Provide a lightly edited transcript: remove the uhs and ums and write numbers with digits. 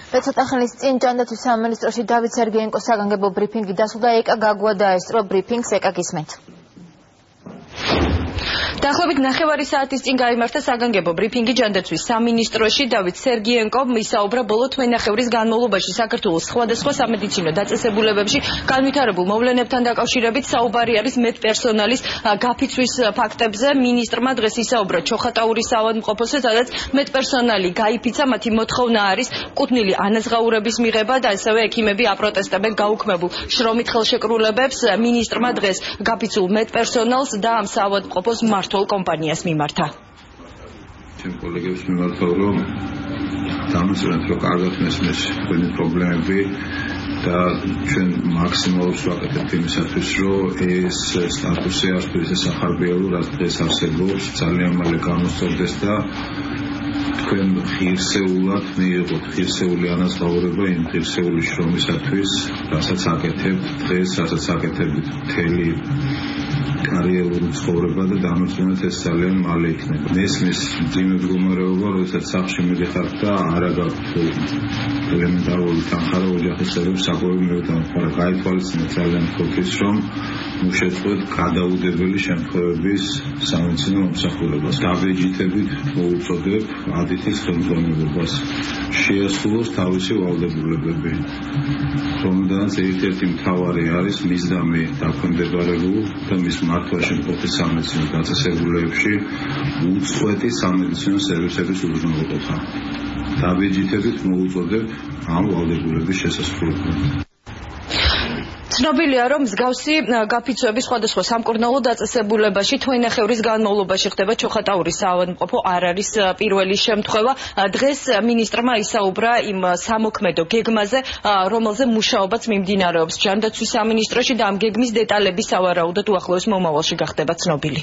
ცოტა ხნის წინ ჯანდაცვის სამინისტროში დავით სერგეენკოს საგანგებო ბრიფინგი დასრულდა, ეკა გაგუა დაესწრო ბრიფინგს, ეკა გისმენთ. დაახლოებით 9 საათის წინ გაიმართა საგანგებო ბრიფინგი ჯანდაცვის სამინისტროში. დავით სერგეენკომ ისაუბრა ბოლო თვენახევრის განმავლობაში საქართველოს სხვადასხვა სამედიცინო დაწესებულებებში განვითარებულ მოვლენებთან დაკავშირებით. საუბარი არის медპერსონალის გაფიცვის ფაქტებზე. მინისტრმა დღეს ისაუბრა ჩოხატაურის საავადმყოფოზე, სადაც медპერსონალი გაიფიცა, მათი მოთხოვნა არის კუთვნილი ანაზღაურების მიღება და ასევე ექიმები აპროტესტებენ გაუქმებულ შრომით ხელშეკრულებებს. მინისტრმა დღეს გაფიცულ медპერსონალს და ამ საავადმყოფოს მართულ კომპანიას მიმართა. ჩემ კოლეგებს მიმართა, რომ დამცრეთ რომ კარგად მესმის თქვენი პრობლემები და ჩვენ მაქსიმალურს ვაკეთებთ იმისათვის, რომ ეს სტატუსი არ ვთქვით სახარბიელო, რაც დღეს არსებობს, ძალიან მალე გამოსწორდეს და თქვენ ღირსეულად მიიღოთ ღირსეული ანაზღაურება იმ ღირსეული შრომისათვის, რასაც აკეთებთ დღეს, რასაც აკეთებთ მთელი კარიერული ცხოვრება და დამოწმოთ ეს ძალიან მალე იქნება. მესმის მძიმე მდგომარეობა, როდესაც სახლში მიდიხართ და არ აქვს ელემენტარული თანხა ოჯახის წევრებს საკვები მივდამხარა. გაითვალისწინეთ ძალიან ფიქრით, რომ უშეწყოთ გადაუდებელი შემთხვევების სამედიცინო მომსახურებას. დაბეჯითებით მოუწოდებ ადითის ხელმძღვანელობას შეასრულოს თავისი ვალდებულებები, რომლიდანაც ერთ-ერთი მთავარი არის მისდამი დაქვემდებარებულ და მის მართვაში მყოფი სამედიცინო დაწესებულებებში უწყვეტი სამედიცინო სერვისების უზრუნველყოფა. დაბეჯითებით მოუწოდებ ამ ვალდებულების შესასრულებლად. ცნობილია, რომ მსგავსი გაფიცვები სხვადასხვა სამკურნალო დაწესებულებაში თვენახევრის განმავლობაში ხდება. ჩოხატაურის საავადმყოფო არ არის პირველი შემთხვევა. დღეს მინისტრმა ისაუბრა იმ სამოქმედო გეგმაზე, რომელზე მუშაობაც მიმდინარეობს ჯანდაცვის სამინისტროში და ამ გეგმის დეტალები სავარაუდოდ უახლოეს მომავალში გახდება ცნობილი.